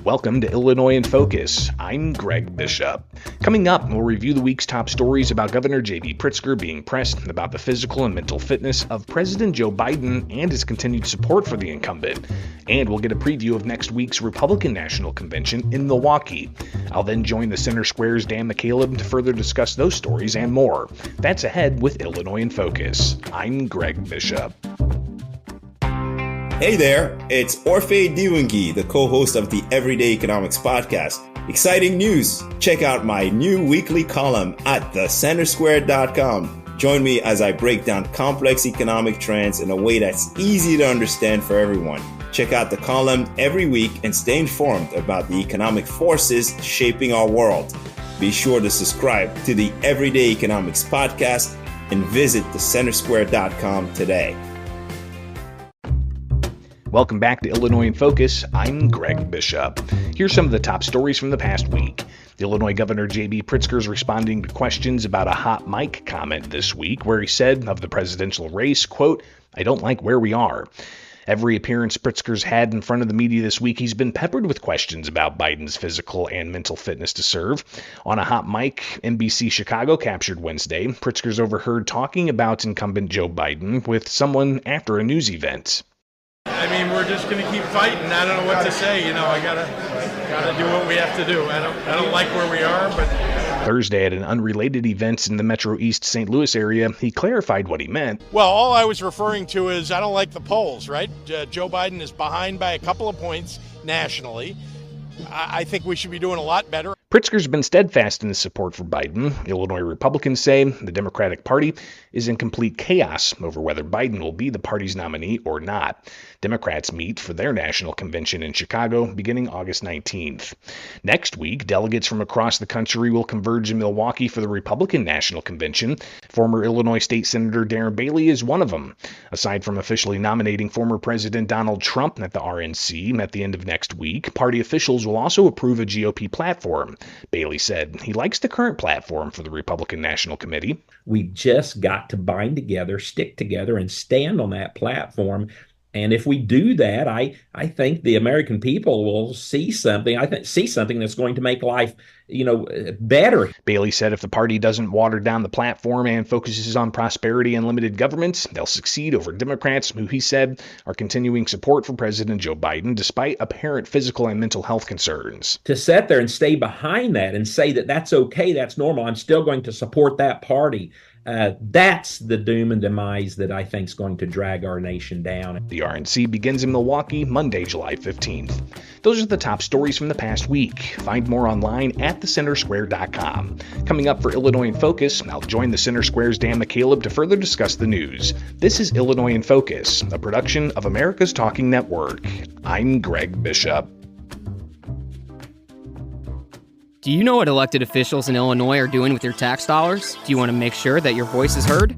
Welcome to Illinois in Focus. I'm Greg Bishop. Coming up, we'll review the week's top stories about Governor J.B. Pritzker being pressed about the physical and mental fitness of President Joe Biden and his continued support for the incumbent. And we'll get a preview of next week's Republican National Convention in Milwaukee. I'll then join the Center Square's Dan McCaleb to further discuss those stories and more. That's ahead with Illinois in Focus. I'm Greg Bishop. Hey there, it's Orphe Diwangi, the co-host of the Everyday Economics podcast. Exciting news! Check out my new weekly column at thecentersquare.com. Join me as I break down complex economic trends in a way that's easy to understand for everyone. Check out the column every week and stay informed about the economic forces shaping our world. Be sure to subscribe to the Everyday Economics podcast and visit thecentersquare.com today. Welcome back to Illinois in Focus. I'm Greg Bishop. Here's some of the top stories from the past week. The Illinois Governor J.B. Pritzker is responding to questions about a hot mic comment this week where he said of the presidential race, quote, "I don't like where we are." Every appearance Pritzker's had in front of the media this week, he's been peppered with questions about Biden's physical and mental fitness to serve. On a hot mic, NBC Chicago captured Wednesday, Pritzker's overheard talking about incumbent Joe Biden with someone after a news event. I mean, we're just going to keep fighting. I don't know what to say. You know, I gotta do what we have to do. I don't like where we are, but Thursday at an unrelated event in the Metro East St. Louis area, he clarified what he meant. Well, all I was referring to is I don't like the polls, right? Joe Biden is behind by a couple of points nationally. I think we should be doing a lot better. Pritzker's been steadfast in his support for Biden. Illinois Republicans say the Democratic Party is in complete chaos over whether Biden will be the party's nominee or not. Democrats meet for their national convention in Chicago beginning August 19th. Next week, delegates from across the country will converge in Milwaukee for the Republican National Convention. Former Illinois State Senator Darren Bailey is one of them. Aside from officially nominating former President Donald Trump at the RNC at the end of next week, party officials will also approve a GOP platform. Bailey said he likes the current platform for the Republican National Committee. We just got to bind together, stick together, and stand on that platform. And if we do that, I think the American people will see something. See something that's going to make life, better. Bailey said if the party doesn't water down the platform and focuses on prosperity and limited government, they'll succeed over Democrats, who he said are continuing support for President Joe Biden despite apparent physical and mental health concerns. To sit there and stay behind that and say that that's okay, that's normal, I'm still going to support that party. That's the doom and demise that I think is going to drag our nation down. The RNC begins in Milwaukee Monday, July 15th. Those are the top stories from the past week. Find more online at thecentersquare.com. Coming up for Illinois in Focus, I'll join the Center Square's Dan McCaleb to further discuss the news. This is Illinois in Focus, a production of America's Talking Network. I'm Greg Bishop. Do you know what elected officials in Illinois are doing with your tax dollars? Do you want to make sure that your voice is heard?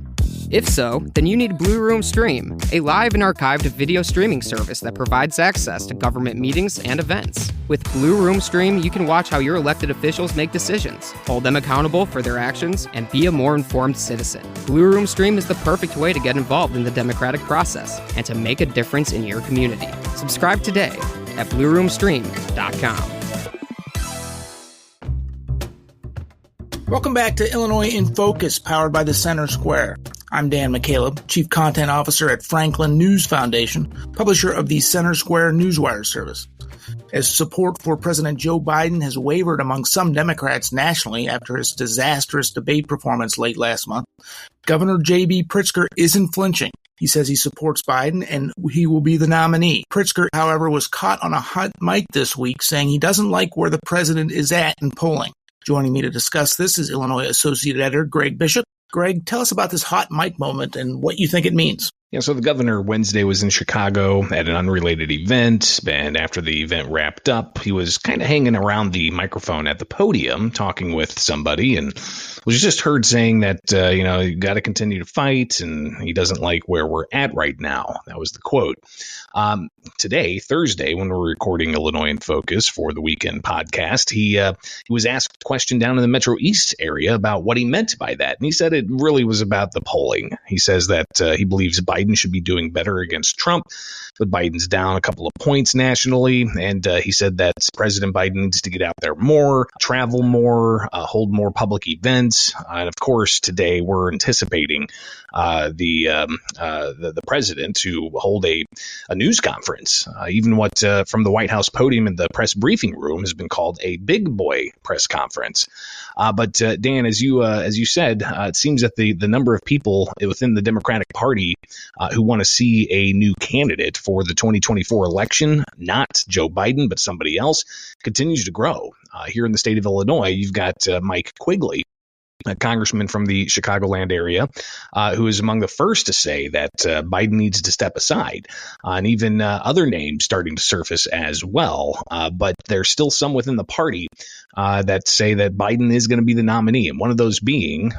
If so, then you need Blue Room Stream, a live and archived video streaming service that provides access to government meetings and events. With Blue Room Stream, you can watch how your elected officials make decisions, hold them accountable for their actions, and be a more informed citizen. Blue Room Stream is the perfect way to get involved in the democratic process and to make a difference in your community. Subscribe today at blueroomstream.com. Welcome back to Illinois in Focus, powered by the Center Square. I'm Dan McCaleb, Chief Content Officer at Franklin News Foundation, publisher of the Center Square Newswire service. As support for President Joe Biden has wavered among some Democrats nationally after his disastrous debate performance late last month, Governor J.B. Pritzker isn't flinching. He says he supports Biden and he will be the nominee. Pritzker, however, was caught on a hot mic this week saying he doesn't like where the president is at in polling. Joining me to discuss this is Illinois Associate Editor Greg Bishop. Greg, tell us about this hot mic moment and what you think it means. Yeah, so the governor Wednesday was in Chicago at an unrelated event, and after the event wrapped up, he was kind of hanging around the microphone at the podium talking with somebody, and was just heard saying that, you got to continue to fight, and he doesn't like where we're at right now. That was the quote. Today, Thursday, when we're recording Illinois in Focus for the weekend podcast, he was asked a question down in the Metro East area about what he meant by that. And he said it really was about the polling. He says that he believes Biden should be doing better against Trump, but Biden's down a couple of points nationally. And he said that President Biden needs to get out there more, travel more, hold more public events. And of course, today we're anticipating the president to hold a news conference. Even what from the White House podium in the press briefing room has been called a big boy press conference. But Dan, as you said, it seems that the number of people within the Democratic Party who want to see a new candidate for the 2024 election, not Joe Biden, but somebody else, continues to grow. Here in the state of Illinois, you've got Mike Quigley, a congressman from the Chicagoland area, who is among the first to say that Biden needs to step aside, and even other names starting to surface as well. But there's still some within the party that say that Biden is going to be the nominee, and one of those being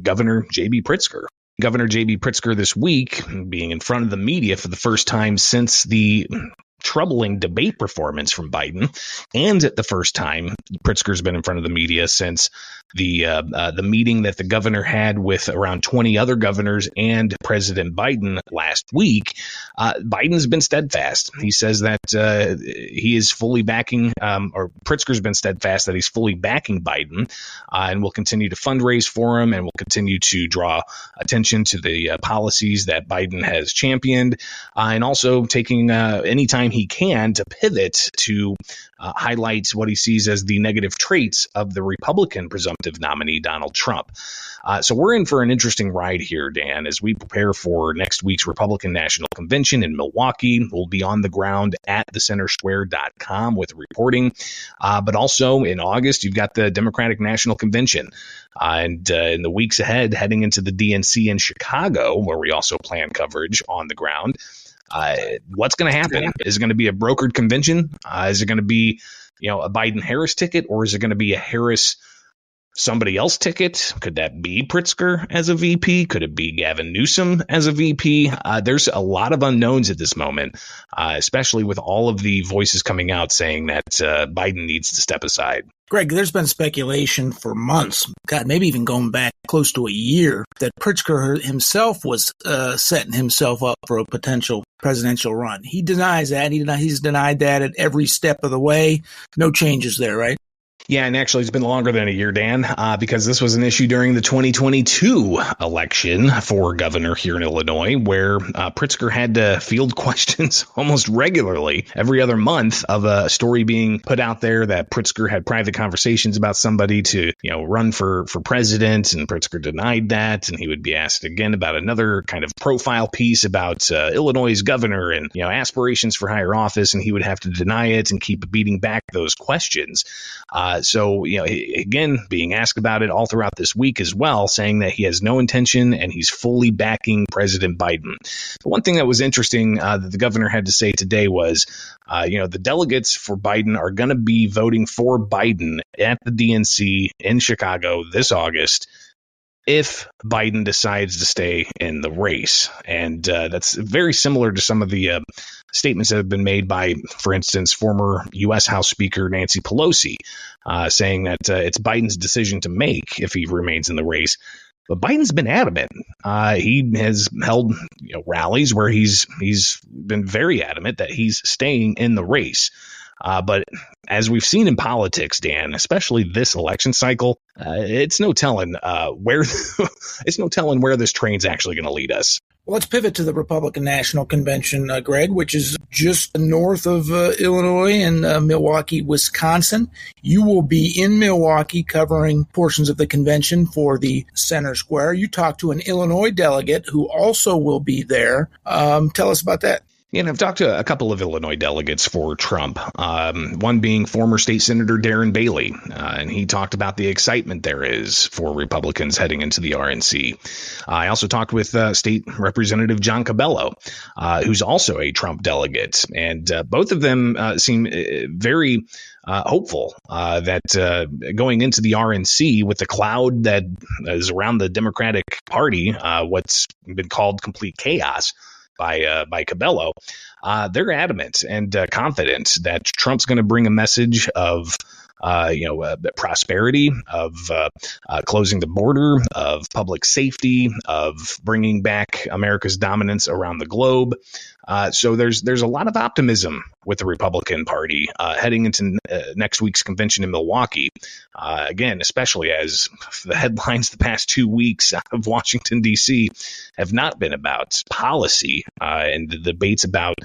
Governor J.B. Pritzker. Governor J.B. Pritzker this week being in front of the media for the first time since the troubling debate performance from Biden, and the first time Pritzker's been in front of the media since the meeting that the governor had with around 20 other governors and President Biden last week. Biden's been steadfast. He says that he is fully backing, or Pritzker's been steadfast that he's fully backing Biden, and will continue to fundraise for him, and will continue to draw attention to the policies that Biden has championed, and also taking any time he can to pivot to highlight what he sees as the negative traits of the Republican presumptive nominee, Donald Trump. So we're in for an interesting ride here, Dan, as we prepare for next week's Republican National Convention in Milwaukee. We'll be on the ground at thecentersquare.com with reporting. But also in August, you've got the Democratic National Convention. And in the weeks ahead, heading into the DNC in Chicago, where we also plan coverage on the ground. What's going to happen? Is it going to be a brokered convention? Is it going to be, a Biden-Harris ticket, or is it going to be a Harris somebody else ticket? Could that be Pritzker as a VP? Could it be Gavin Newsom as a VP? There's a lot of unknowns at this moment, especially with all of the voices coming out saying that Biden needs to step aside. Greg, there's been speculation for months, God, maybe even going back close to a year, that Pritzker himself was setting himself up for a potential presidential run. He denies that. He's denied that at every step of the way. No changes there, right? Yeah, and actually it's been longer than a year, Dan, because this was an issue during the 2022 election for governor here in Illinois, where Pritzker had to field questions almost regularly every other month of a story being put out there that Pritzker had private conversations about somebody to, run for president, and Pritzker denied that, and he would be asked again about another kind of profile piece about Illinois' governor and, aspirations for higher office, and he would have to deny it and keep beating back those questions. So, again, being asked about it all throughout this week as well, saying that he has no intention and he's fully backing President Biden. The one thing that was interesting that the governor had to say today was, the delegates for Biden are going to be voting for Biden at the DNC in Chicago this August if Biden decides to stay in the race. And that's very similar to some of the statements that have been made by, for instance, former U.S. House Speaker Nancy Pelosi, saying that it's Biden's decision to make if he remains in the race. But Biden's been adamant. He has held rallies where he's been very adamant that he's staying in the race. But as we've seen in politics, Dan, especially this election cycle, it's no telling where this train's actually going to lead us. Well, let's pivot to the Republican National Convention, Greg, which is just north of Illinois and Milwaukee, Wisconsin. You will be in Milwaukee covering portions of the convention for the Center Square. You talked to an Illinois delegate who also will be there. Tell us about that. And I've talked to a couple of Illinois delegates for Trump, one being former state senator Darren Bailey, and he talked about the excitement there is for Republicans heading into the RNC. I also talked with State Representative John Cabello, who's also a Trump delegate, and both of them seem very hopeful that going into the RNC with the cloud that is around the Democratic Party, what's been called complete chaos by Cabello, they're adamant and confident that Trump's going to bring a message of prosperity, of closing the border, of public safety, of bringing back America's dominance around the globe. So there's a lot of optimism with the Republican Party heading into next week's convention in Milwaukee. Again, especially as the headlines the past 2 weeks out of Washington, D.C. have not been about policy and the debates about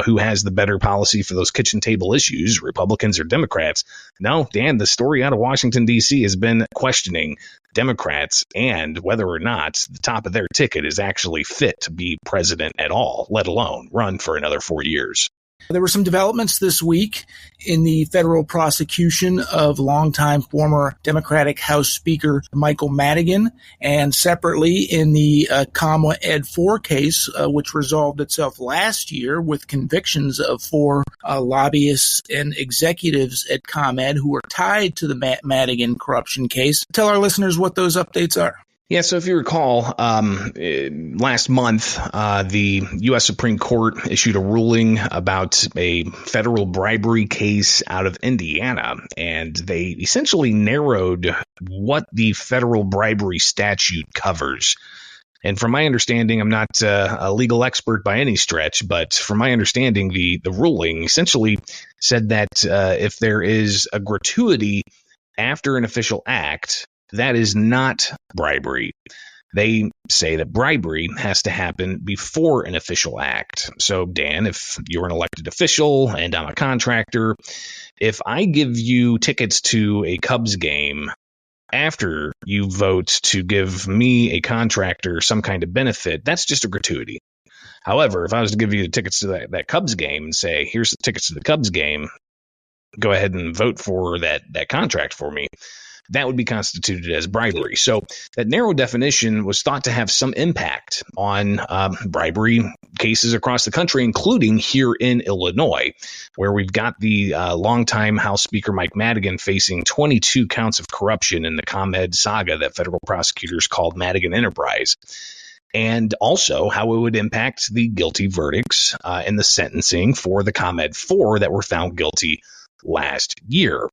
who has the better policy for those kitchen table issues, Republicans or Democrats. No, Dan, the story out of Washington, D.C. has been questioning Democrats and whether or not the top of their ticket is actually fit to be president at all, let alone run for another 4 years. There were some developments this week in the federal prosecution of longtime former Democratic House Speaker Michael Madigan, and separately in the ComEd 4 case, which resolved itself last year with convictions of 4 lobbyists and executives at ComEd who were tied to the Madigan corruption case. Tell our listeners what those updates are. Yeah, so if you recall, last month, the U.S. Supreme Court issued a ruling about a federal bribery case out of Indiana, and they essentially narrowed what the federal bribery statute covers. And from my understanding, I'm not a legal expert by any stretch, but from my understanding, the ruling essentially said that if there is a gratuity after an official act, that is not bribery. They say that bribery has to happen before an official act. So, Dan, if you're an elected official and I'm a contractor, if I give you tickets to a Cubs game after you vote to give me, a contractor, some kind of benefit, that's just a gratuity. However, if I was to give you the tickets to that Cubs game and say, here's the tickets to the Cubs game, go ahead and vote for that contract for me, that would be constituted as bribery. So that narrow definition was thought to have some impact on bribery cases across the country, including here in Illinois, where we've got the longtime House Speaker Mike Madigan facing 22 counts of corruption in the ComEd saga that federal prosecutors called Madigan Enterprise. And also how it would impact the guilty verdicts and the sentencing for the ComEd 4 that were found guilty last year.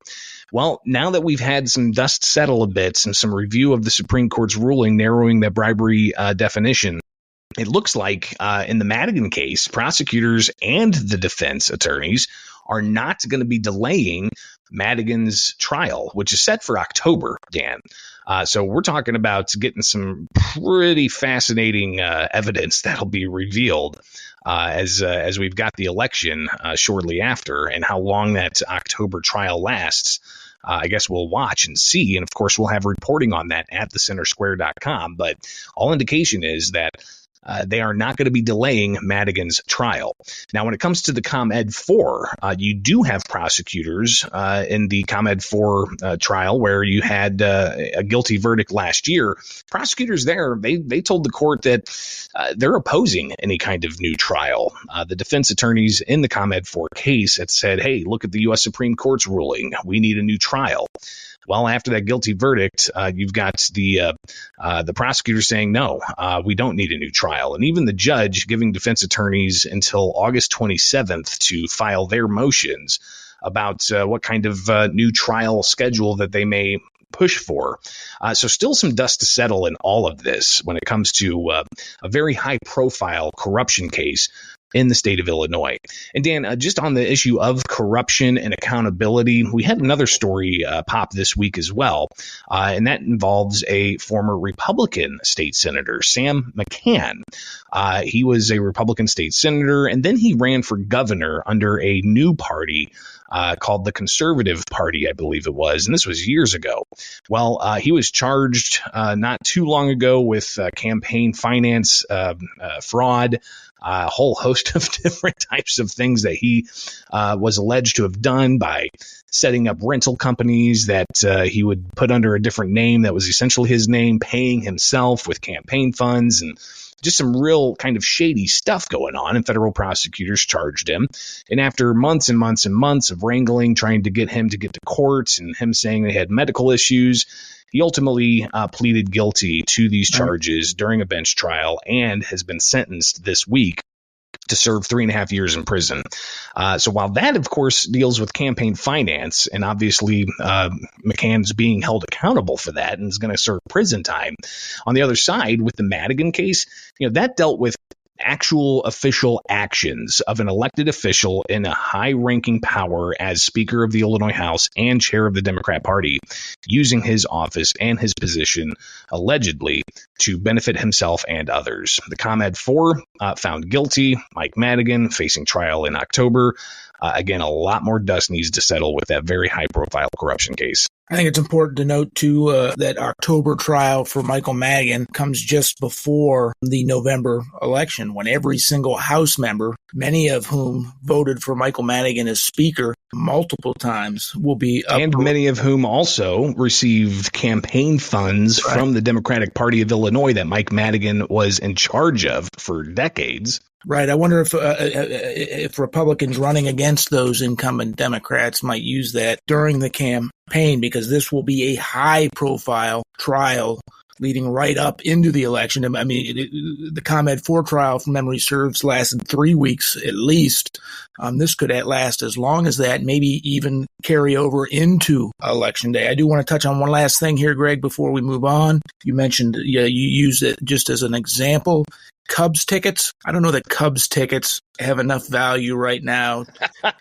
Well, now that we've had some dust settle a bit and some review of the Supreme Court's ruling narrowing the bribery definition, it looks like in the Madigan case, prosecutors and the defense attorneys are not going to be delaying Madigan's trial, which is set for October, Dan. So we're talking about getting some pretty fascinating evidence that'll be revealed as we've got the election shortly after, and how long that October trial lasts. I guess we'll watch and see. And of course, we'll have reporting on that at thecentersquare.com. But all indication is that they are not going to be delaying Madigan's trial. Now, when it comes to the ComEd 4, you do have prosecutors in the ComEd 4 trial where you had a guilty verdict last year. Prosecutors there, they told the court that they're opposing any kind of new trial. The defense attorneys in the ComEd 4 case had said, hey, look at the U.S. Supreme Court's ruling. We need a new trial. Well, after that guilty verdict, you've got the prosecutor saying, no, we don't need a new trial. And even the judge giving defense attorneys until August 27th to file their motions about what kind of new trial schedule that they may push for. So still some dust to settle in all of this when it comes to a very high profile corruption case in the state of Illinois. And Dan, just on the issue of corruption and accountability, we had another story pop this week as well, and that involves a former Republican state senator, Sam McCann. He was a Republican state senator, and then he ran for governor under a new party called the Conservative Party, I believe it was. And this was years ago. Well, he was charged not too long ago with campaign finance fraud, a whole host of different types of things that he was alleged to have done by setting up rental companies that he would put under a different name that was essentially his name, paying himself with campaign funds, and just some real kind of shady stuff going on. And federal prosecutors charged him. And after months and months and months of wrangling, trying to get him to get to court and him saying he had medical issues, he ultimately pleaded guilty to these charges during a bench trial and has been sentenced this week to serve 3.5 years in prison. So while that, of course, deals with campaign finance, and obviously McCann's being held accountable for that and is going to serve prison time, on the other side, with the Madigan case, that dealt with actual official actions of an elected official in a high-ranking power as Speaker of the Illinois House and Chair of the Democrat Party, using his office and his position allegedly to benefit himself and others. The ComEd 4 found guilty. Mike Madigan facing trial in October. Again, a lot more dust needs to settle with that very high-profile corruption case. I think it's important to note, too, that October trial for Michael Madigan comes just before the November election, when every single House member, many of whom voted for Michael Madigan as Speaker multiple times, will be up. And many of whom also received campaign funds from the Democratic Party of Illinois that Mike Madigan was in charge of for decades. Right. I wonder if Republicans running against those incumbent Democrats might use that during the campaign, because this will be a high-profile trial leading right up into the election. I mean, the ComEd 4 trial, from memory serves, lasted 3 weeks at least. This could last as long as that, maybe even carry over into Election Day. I do want to touch on one last thing here, Greg, before we move on. You mentioned you used it just as an example. Cubs tickets. I don't know that Cubs tickets have enough value right now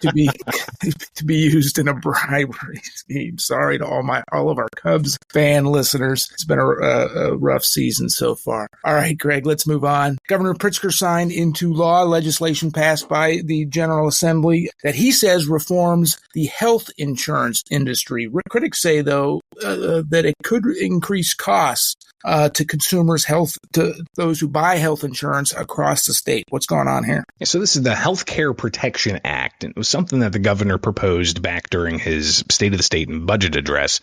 to be used in a bribery scheme. Sorry to all of our Cubs fan listeners. It's been a rough season so far. All right, Greg, let's move on. Governor Pritzker signed into law legislation passed by the General Assembly that he says reforms the health insurance industry. Critics say, though, that it could increase costs to consumers, to those who buy health insurance across the state. What's going on here? So this is the Healthcare Protection Act. And it was something that the governor proposed back during his State of the State and budget address.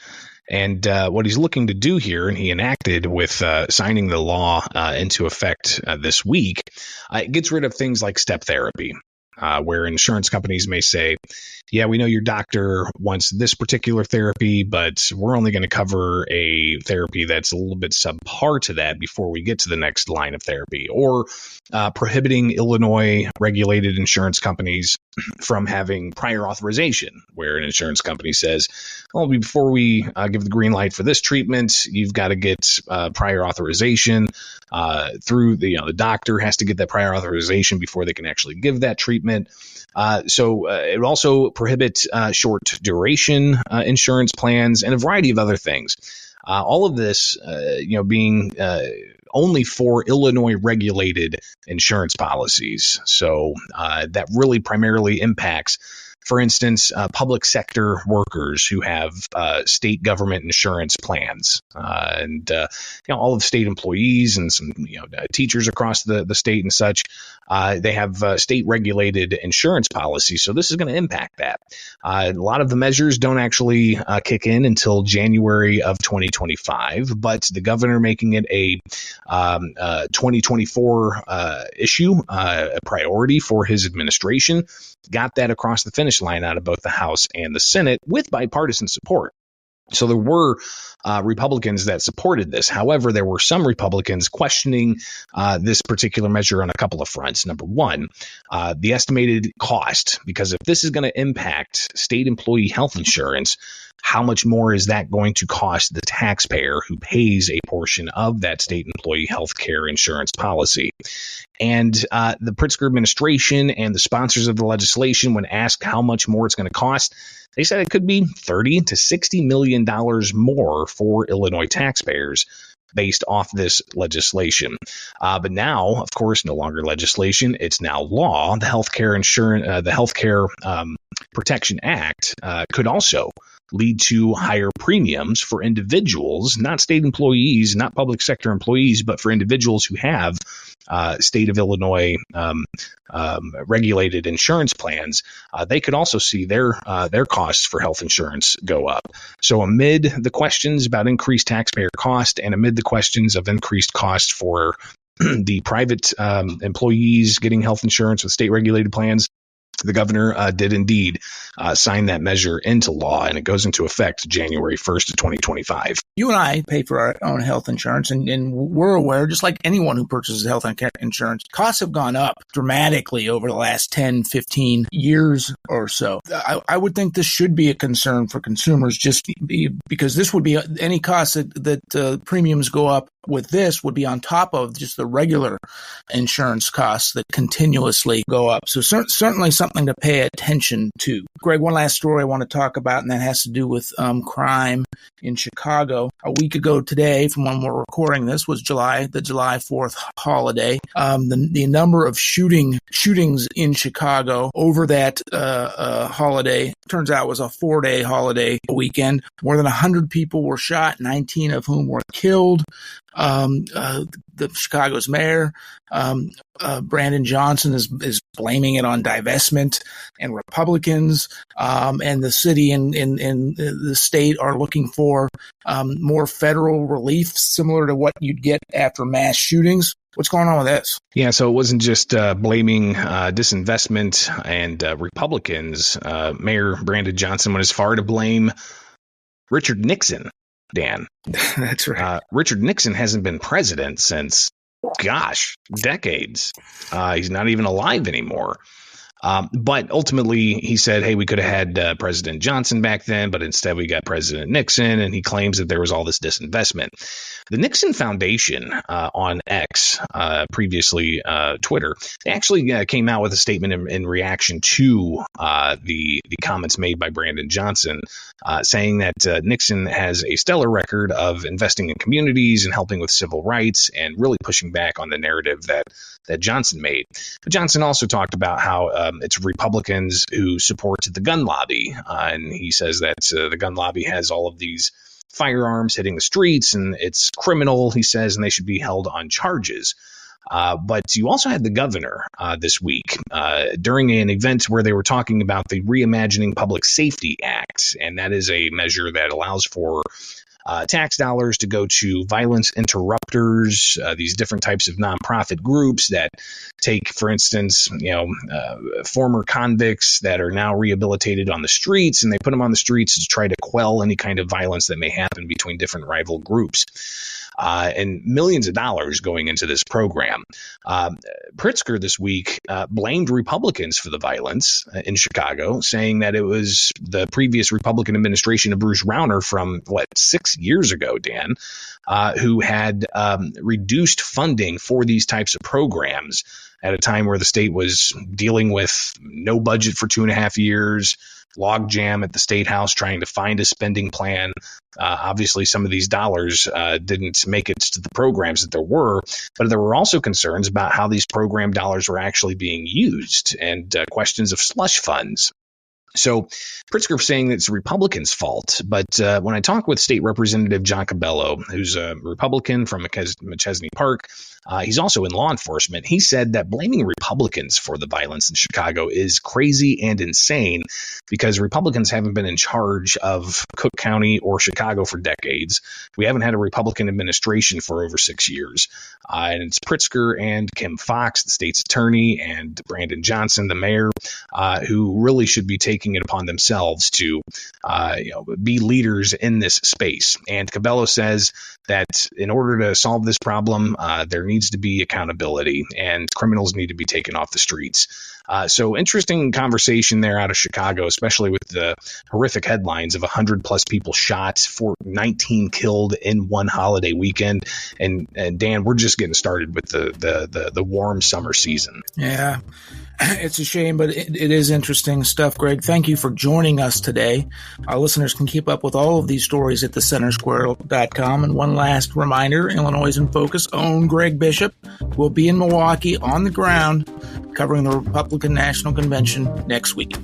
And what he's looking to do here, and he enacted with signing the law into effect this week, it gets rid of things like step therapy. Where insurance companies may say, yeah, we know your doctor wants this particular therapy, but we're only going to cover a therapy that's a little bit subpar to that before we get to the next line of therapy. Or prohibiting Illinois regulated insurance companies from having prior authorization, where an insurance company says, well, before we give the green light for this treatment, you've got to get prior authorization through the doctor has to get that prior authorization before they can actually give that treatment. So it would also prohibit short duration insurance plans and a variety of other things. All of this, being only for Illinois regulated insurance policies. So that really primarily impacts, for instance, public sector workers who have state government insurance plans, and all of state employees and some teachers across the state and such. They have state regulated insurance policies, so this is going to impact that. A lot of the measures don't actually kick in until January of 2025, but the governor making it a 2024 issue, a priority for his administration, got that across the finish line out of both the House and the Senate with bipartisan support. So there were Republicans that supported this. However, there were some Republicans questioning this particular measure on a couple of fronts. Number one, the estimated cost, because if this is going to impact state employee health insurance, how much more is that going to cost the taxpayer who pays a portion of that state employee health care insurance policy? And the Pritzker administration and the sponsors of the legislation, when asked how much more it's going to cost, they said it could be $30 to $60 million more for Illinois taxpayers based off this legislation. But now, of course, no longer legislation; it's now law. The Healthcare Protection Act could also lead to higher premiums for individuals, not state employees, not public sector employees, but for individuals who have state of Illinois regulated insurance plans. They could also see their costs for health insurance go up. So amid the questions about increased taxpayer cost and amid the questions of increased cost for the private employees getting health insurance with state regulated plans, the governor did indeed sign that measure into law, and it goes into effect January 1st of 2025. You and I pay for our own health insurance, and we're aware, just like anyone who purchases health insurance, costs have gone up dramatically over the last 10, 15 years or so. I would think this should be a concern for consumers, just because this would be any cost that premiums go up with this would be on top of just the regular insurance costs that continuously go up. So certainly something to pay attention to. Greg, one last story I want to talk about, and that has to do with crime in Chicago. A week ago today, from when we're recording this, was the July 4th holiday. The number of shootings in Chicago over that holiday, turns out, was a 4-day holiday weekend. More than 100 people were shot, 19 of whom were killed. The Chicago's mayor, Brandon Johnson, is blaming it on divestment and Republicans, and the city and the state are looking for more federal relief, similar to what you'd get after mass shootings. What's going on with this? Yeah, so it wasn't just blaming disinvestment and Republicans. Mayor Brandon Johnson went as far to blame Richard Nixon. Dan. That's right. Richard Nixon hasn't been president since, decades. He's not even alive anymore. But ultimately, he said, hey, we could have had President Johnson back then, but instead we got President Nixon, and he claims that there was all this disinvestment. The Nixon Foundation on X, previously Twitter, they actually came out with a statement in reaction to the comments made by Brandon Johnson, saying that Nixon has a stellar record of investing in communities and helping with civil rights and really pushing back on the narrative that Johnson made. But Johnson also talked about how it's Republicans who support the gun lobby, and he says that the gun lobby has all of these firearms hitting the streets, and it's criminal, he says, and they should be held on charges. But you also had the governor this week during an event where they were talking about the Reimagining Public Safety Act, and that is a measure that allows for tax dollars to go to violence interrupters, these different types of nonprofit groups that take, for instance, former convicts that are now rehabilitated on the streets, and they put them on the streets to try to quell any kind of violence that may happen between different rival groups. And millions of dollars going into this program. Pritzker this week blamed Republicans for the violence in Chicago, saying that it was the previous Republican administration of Bruce Rauner from, 6 years ago, Dan, who had reduced funding for these types of programs at a time where the state was dealing with no budget for 2.5 years, logjam at the State House trying to find a spending plan. Obviously, some of these dollars didn't make it to the programs that there were, but there were also concerns about how these program dollars were actually being used and questions of slush funds. So Pritzker saying that it's Republicans' fault. But when I talked with State Representative John Cabello, who's a Republican from McChesney Park, he's also in law enforcement. He said that blaming Republicans for the violence in Chicago is crazy and insane because Republicans haven't been in charge of Cook County or Chicago for decades. We haven't had a Republican administration for over 6 years. And it's Pritzker and Kim Foxx, the state's attorney, and Brandon Johnson, the mayor, who really should be taking it upon themselves to be leaders in this space. And Cabello says that in order to solve this problem, there needs to be accountability and criminals need to be taken off the streets. So interesting conversation there out of Chicago, especially with the horrific headlines of 100+ people shot, 19 killed in one holiday weekend. And Dan, we're just getting started with the warm summer season. Yeah. It's a shame, but it is interesting stuff, Greg. Thank you for joining us today. Our listeners can keep up with all of these stories at thecentersquare.com. And one last reminder, Illinois in Focus own Greg Bishop will be in Milwaukee on the ground covering the Republican National Convention next week.